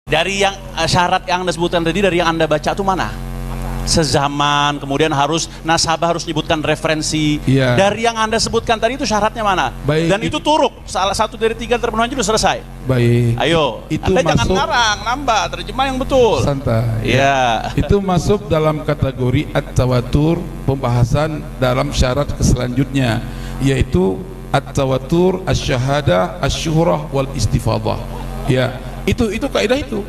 Dari yang syarat yang Anda sebutkan tadi, dari yang Anda baca itu mana? Sezaman, kemudian harus nasabah harus menyebutkan referensi. Iya. Dari yang Anda sebutkan tadi itu syaratnya mana? Baik. Dan itu turuk, salah satu dari 3 terpenuhi sudah selesai. Baik. Ayo, Itu Anda jangan masuk ngarang, nambah, terjemah yang betul. santai. Iya. Itu masuk dalam kategori at-tawatur, pembahasan dalam syarat selanjutnya, yaitu at-tawatur, asy-syahadah, asy-syuhrah wal istifadah. Ya, itu kaidah itu.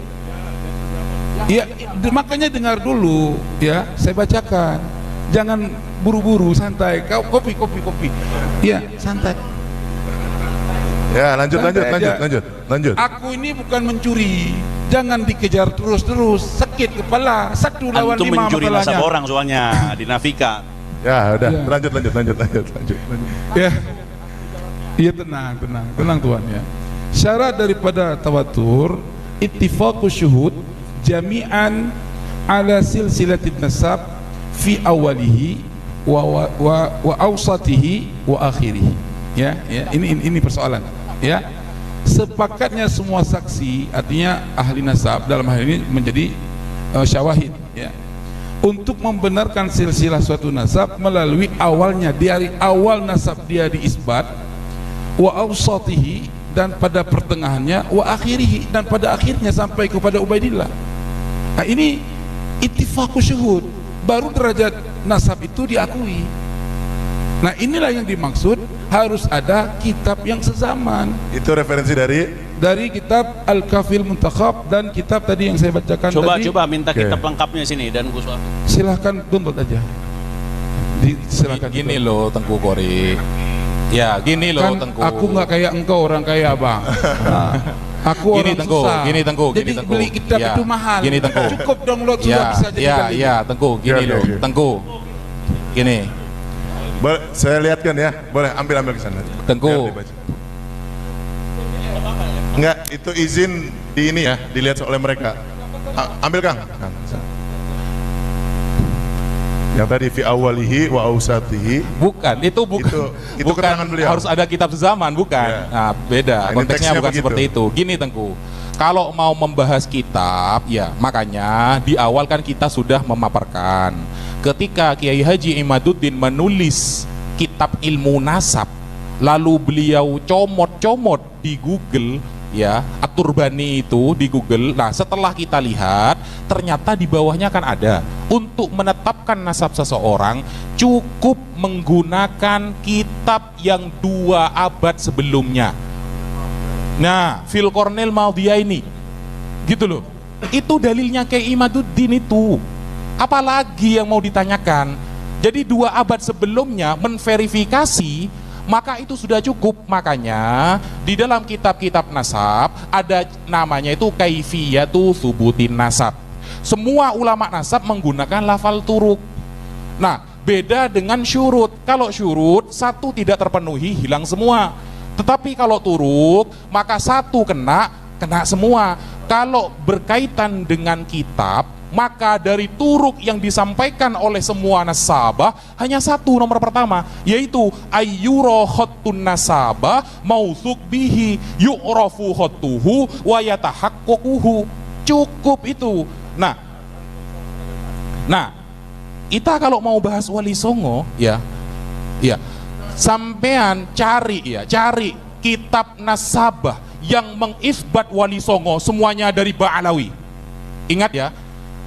Ya, makanya dengar dulu ya, saya bacakan. Jangan buru-buru, santai. Kau kopi. Ya, santai. Ya, lanjut. Aku ini bukan mencuri. Jangan dikejar terus, sakit kepala. 1 lawan 5 Antum mencuri nasabah masalahnya. orang soalnya, dinafikan. Ya, udah. Ya. Lanjut. Ya. Iya, tenang Tuhan ya. Syarat daripada tawatur ittifaqu syuhud jami'an ala silsilatin nasab fi awalihi wa awsatihi wa akhirihi. Ya, ini persoalan. Ya. Sepakatnya semua saksi, artinya ahli nasab dalam hal ini menjadi syawahid ya, untuk membenarkan silsilah suatu nasab melalui awalnya, dari awal nasab dia diisbat, wa awsatihi, dan pada pertengahannya, wa akhirihi, dan pada akhirnya sampai kepada Ubaidillah. Nah, ini ittifaqu syuhud, baru derajat nasab itu diakui. Nah, inilah yang dimaksud, harus ada kitab yang sezaman. Itu referensi dari Kitab Al-Kafil Muntakhab dan kitab tadi yang saya bacakan tadi. Coba minta Oke. kitab lengkapnya sini dan Gus Wahab. Silahkan tuntut aja. Silahkan. Gini loh Tengku Kori. Ya, gini loh Kan Tengku. aku nggak kayak engkau, orang kaya bang. Nah, aku Gini, orang Tengku, susah. gini, Tengku, Jadi gini, Tengku. beli kitab Ya, itu mahal. gini, Tengku. Cukup download sudah Ya, bisa jadi beli. ya, Tengku, gini Oke, loh, oke. Tengku. Gini, saya lihatkan ya. Boleh ambil ke sana. Tengku. Biar dibaca. Enggak, itu izin di ini ya, dilihat oleh mereka. Ambil Kang. Yang tadi fi awalihi wa ausatihi. Bukan, itu bukan. Itu bukan keterangan beliau. harus ada kitab sezaman, bukan. Ya. Nah, beda. Nah, ini Konteksnya teksnya bukan begitu. seperti itu. Gini Tengku. Kalau mau membahas kitab, ya makanya di awal kan kita sudah memaparkan. Ketika Kiai Haji Imaduddin menulis kitab ilmu nasab, lalu beliau comot di Google, ya, At-Turbani itu di Google. Nah, setelah kita lihat, ternyata di bawahnya kan ada, untuk menetapkan nasab seseorang cukup menggunakan kitab yang 2 abad sebelumnya. Nah, Fil Kornel Maldia ini, gitu loh. Itu dalilnya Kiai Imaduddin itu. Apalagi yang mau ditanyakan? Jadi 2 abad sebelumnya menverifikasi, maka itu sudah cukup. Makanya di dalam kitab-kitab nasab ada namanya itu kaifiyatu subutin nasab. Semua ulama nasab menggunakan lafal turuk. Nah, beda dengan syurut. Kalau syurut 1 tidak terpenuhi, hilang semua. Tetapi kalau turuk, maka 1 kena semua. Kalau berkaitan dengan kitab, maka dari turuk yang disampaikan oleh semua nasabah hanya 1 nomor pertama, yaitu ayyuro khottun nasabah mausuk bihi yu'rafu khottuhu wa yatahakkukuhu. Cukup itu. Nah, kita kalau mau bahas Wali Songo, ya, sampean cari kitab nasabah yang mengisbat Wali Songo semuanya dari Ba'alawi. Ingat ya,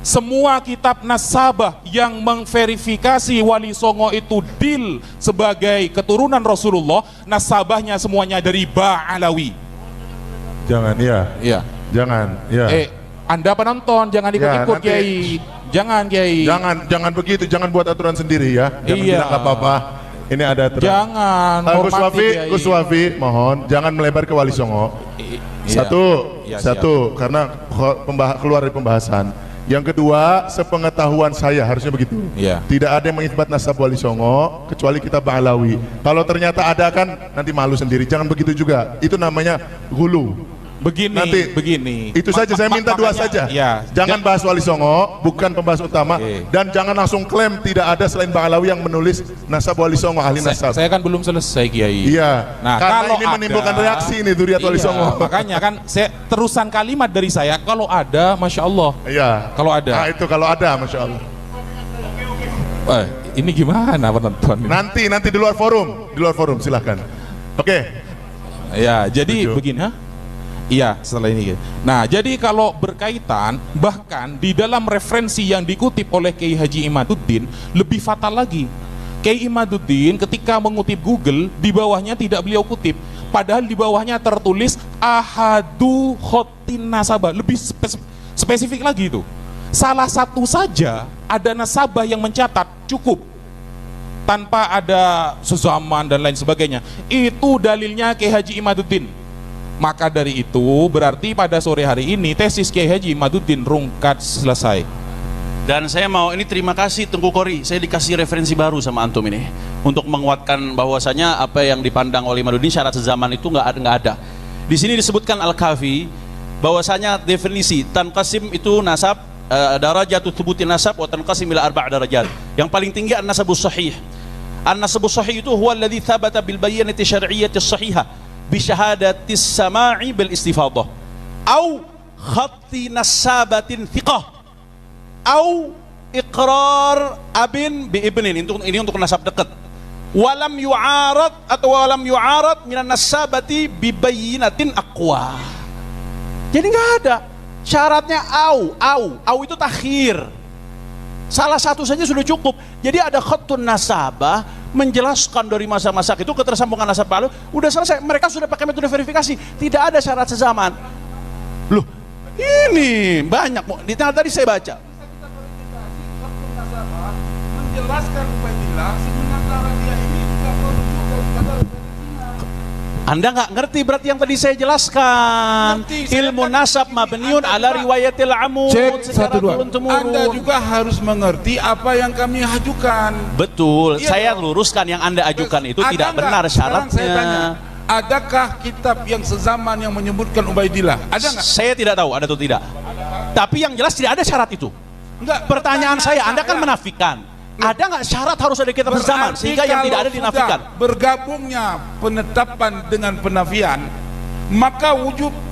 semua kitab nasabah yang memverifikasi Wali Songo itu dil sebagai keturunan Rasulullah, nasabahnya semuanya dari Ba'alawi. Jangan ya. Ya. Jangan ya. Anda penonton jangan ikut-ikut, nanti- Kiai. Jangan, Kiai. Jangan begitu, jangan buat aturan sendiri ya. Jangan Iya. bilang nggak apa-apa. Ini ada aturan. Jangan. Gus Wafi, mohon jangan melebar ke Wali Songo. Satu, karena keluar dari pembahasan. Yang kedua, sepengetahuan saya harusnya begitu. Iya. Tidak ada yang mengisbat nasab Wali Songo kecuali kitab Ba'alawi. Kalau ternyata ada kan nanti malu sendiri. Jangan begitu juga. Itu namanya gulu. Begini. Itu saja saya minta dua saja. Ya, Jangan bahas Wali Songo, bukan pembahas utama. Oke. Dan jangan langsung klaim tidak ada selain Bang Alawi yang menulis nasab Wali Songo, ahli nasab. Saya kan belum selesai, Kiai. Iya. Nah, Karena kalau ini menimbulkan reaksi ini Duriat Wali Iya, Songo. makanya kan saya terusan kalimat dari saya, kalau ada, masya Allah. Iya. Kalau ada. Nah itu kalau ada, masya Allah. Ini gimana penonton? Nanti di luar forum, silahkan. Oke. Ya, jadi Setuju. begini, ha? Iya, setelah ini. Nah, jadi kalau berkaitan, bahkan di dalam referensi yang dikutip oleh Kiai Haji Imaduddin, lebih fatal lagi. Kiai Imaduddin ketika mengutip Google, di bawahnya tidak beliau kutip. Padahal di bawahnya tertulis ahadu khotin nasabah. Lebih spesifik lagi itu. Salah satu saja ada nasabah yang mencatat, cukup. Tanpa ada sezaman dan lain sebagainya. Itu dalilnya Kiai Haji Imaduddin. Maka dari itu berarti pada sore hari ini tesis Kiai Haji Imaduddin rungkat selesai. Dan saya mau ini terima kasih Tengku Kori, saya dikasih referensi baru sama antum ini untuk menguatkan bahwasanya apa yang dipandang oleh Imaduddin syarat sezaman itu nggak ada. Di sini disebutkan Al-Kafi bahwasanya definisi tanqasim itu nasab darajatut thubutin nasab wa tanqasim ila arba' darajat. Yang paling tinggi an-nasabus sahih. An-nasabus sahih itu huwa alladhi thabata bil bayyinati syar'iyyati sahihah bi syahadatis sama'i bil istifadah au khatti nasabatin thiqah au iqrar abin bi ibnin. Ini untuk nasab dekat. Walam yu'arad atau walam yu'arad minan nasabati bi bayyinatin aqwa. Jadi nggak ada syaratnya au itu takhir. Salah satu saja sudah cukup. Jadi ada khattun nasabah menjelaskan dari masa-masa itu ketersambungan nasab lalu udah selesai. Mereka sudah pakai metode verifikasi, tidak ada syarat sezaman. Loh, ini banyak. Di tadi saya baca. Menjelaskan Ubaidillah sementara dia ini juga produk dari Anda nggak ngerti berarti yang tadi saya jelaskan. Ngerti, saya Ilmu kan nasab ini mabniun Anda ala juga- riwayatil amud Cek secara 1 2. turun-temurun. Anda juga harus mengerti apa yang kami ajukan. Betul, Iya saya dong. luruskan yang Anda ajukan itu Ada tidak nggak? benar Sekarang saya tanya, syaratnya. adakah kitab yang sezaman yang menyebutkan Ubaidillah? Ada nggak? Saya tidak tahu ada atau tidak. Tapi yang jelas tidak ada syarat itu. Enggak. Pertanyaan saya, Anda kan saya, menafikan. Ada nggak syarat harus ada kitab sezaman berarti sehingga yang tidak kalau ada dinafikan? sudah bergabungnya penetapan dengan penafian, maka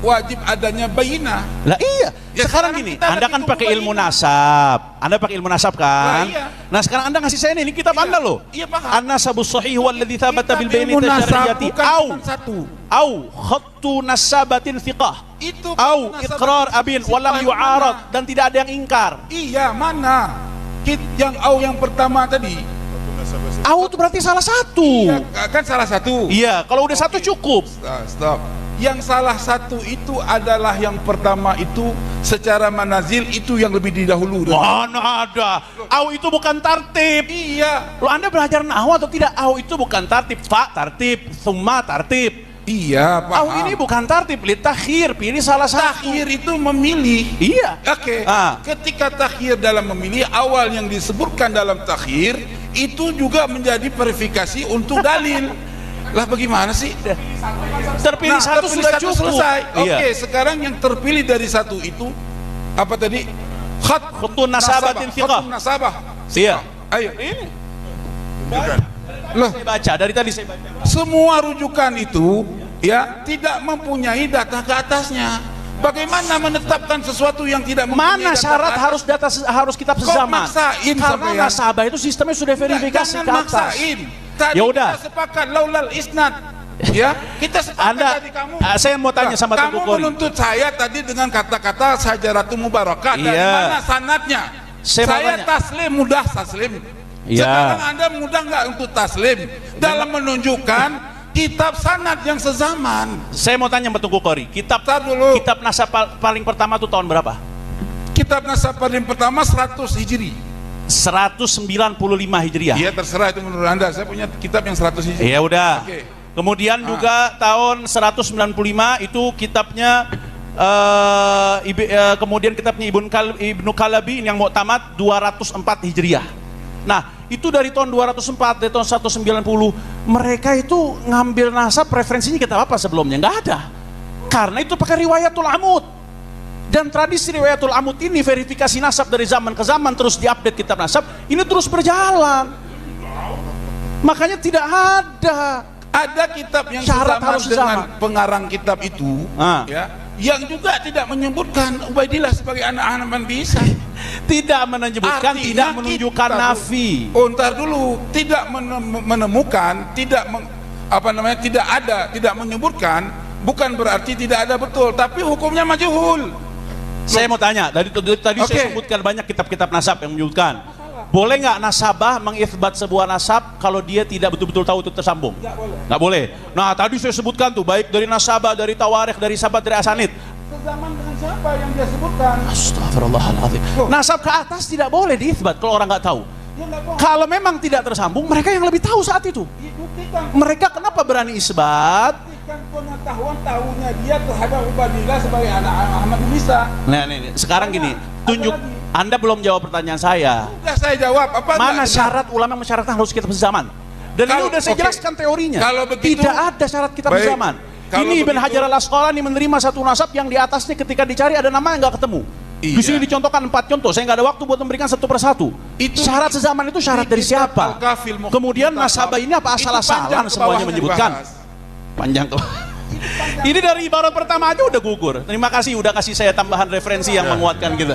wajib adanya bayinah. Lah iya. Ya, sekarang sekarang gini, kita Anda lagi kan tunggu pakai ilmu bayinah. nasab. Anda pakai ilmu nasab kan? Lah, iya. Nah, sekarang Anda ngasih saya ini kitab Iya. Anda loh. Iya, paham. An-nasabus sahih walladzi thabata bil Kitab ilmu bayyinati nasab syar'iyyati bukan au cuma satu. au khattu nasabatin thiqah Itu au nasab iqrar abin sifat walam mana? yu'arad dan tidak ada yang ingkar. Iya, mana? Yang pertama tadi. Au itu berarti salah satu. Iya, kan salah satu. Iya, kalau udah satu cukup. Stop. Yang salah satu itu adalah yang pertama itu secara manazil itu yang lebih didahulu. Mana ada? Au itu bukan tartib. Iya. Lo Anda belajar nahwu atau tidak? Au itu bukan tartib. Fa tartib, summa tartib. Iya, Au paham. ini bukan tartib, li takhir, pilih salah satu. Takhir itu memilih. Iya. Oke. Ah. Ketika takhir dalam memilih, awal yang disebutkan dalam takhir itu juga menjadi verifikasi untuk dalil. Lah bagaimana sih? Terpilih satu terpilih sudah satu cukup. selesai. Iya. Oke, sekarang yang terpilih dari satu itu apa tadi? Khatun nasabatin thiqah. Khatun nasabah. Iya. Ayo. Ini Loh, saya baca dari tadi saya baca. semua rujukan itu ya tidak mempunyai data ke atasnya. Bagaimana menetapkan sesuatu yang tidak mempunyai Mana data syarat ke harus data harus kitab Kok sezaman? maksain Karena sampean? nasabah itu sistemnya sudah verifikasi Jangan ke atas. maksain. Tadi Ya udah. kita sepakat laulal isnad. Ya, kita sepakat Anda, tadi kamu. saya mau tanya sama Tengku kamu Kori. menuntut saya tadi dengan kata-kata Sajaratu Mubarakah. Dari Iya. mana sanadnya? Saya mau Saya tanya. taslim, mudah taslim. Iya. Sekarang Anda mudah nggak untuk taslim dalam menunjukkan kitab sanad yang sezaman? Saya mau tanya sama Tengku Kori. Kitab Tar dulu. kitab nasab paling pertama itu tahun berapa? Kitab nasab paling pertama 100 Hijri. 195 Hijriah. Iya, terserah itu menurut Anda. Saya punya kitab yang 100 Hijri. Ya udah. Oke. Kemudian juga tahun 195 itu kitabnya kemudian kitabnya Ibnu Kalabi yang Mu'tamad 204 Hijriah. Nah, itu dari tahun 204 dari tahun 190 mereka itu ngambil nasab referensinya kitab apa sebelumnya? Nggak ada. Karena itu pakai riwayatul amud. Dan tradisi riwayatul amud ini, verifikasi nasab dari zaman ke zaman, terus diupdate kitab nasab, ini terus berjalan. Makanya tidak ada kitab yang syarat sezaman harus dengan sezaman. pengarang kitab itu, ya, yang juga tidak menyebutkan Ubaidillah sebagai anak Hanaman bisa. tidak menyebutkan, Artinya tidak menunjukkan kita- nafi. Oh, ntar dulu, tidak menemukan, tidak ada, tidak menyebutkan, bukan berarti tidak ada betul, tapi hukumnya majhul. Saya mau tanya, tadi Oke. saya sebutkan banyak kitab-kitab nasab yang menyebutkan. Boleh nggak nasabah mengithbat sebuah nasab kalau dia tidak betul-betul tahu itu tersambung? Nggak boleh. Nah, tadi saya sebutkan tuh, baik dari nasabah, dari tawarikh, dari sahabat, dari asanid. Sezaman dengan siapa yang dia sebutkan? Astagfirullahaladzim. Nasab ke atas tidak boleh diithbat kalau orang nggak tahu. Dia nggak boleh Kalau memang tidak tersambung, mereka yang lebih tahu saat itu. dibuktikan. Mereka kenapa berani isbat? Buktikan pengetahuan tahunya dia terhadap Ubaidillah sebagai anak Ahmad bisa. Nah, nih, sekarang gini, tunjuk. Anda belum jawab pertanyaan saya. Sudah saya jawab, apa Mana enggak? syarat ulama mensyaratkan harus kitab sezaman? Dan ini Kalau- udah saya oke. jelaskan teorinya. Kalau begitu- tidak ada syarat kitab Baik. sezaman. Kalau Ini Ibn begitu- Hajar al-Asqalani menerima satu nasab yang di atasnya ketika dicari ada nama yang nggak ketemu. Di Iya. sini dicontohkan 4 contoh. Saya nggak ada waktu buat memberikan satu persatu. Itu Syarat sezaman itu syarat di dari kitab siapa? Al-Kafil Mukhtar. Kemudian nasabah ini apa Itu asal-asalan panjang ke semuanya bawahnya menyebutkan? dibahas. Panjang tuh. Ini dari ibarat pertama aja udah gugur. Terima kasih udah kasih saya tambahan referensi yang menguatkan kita.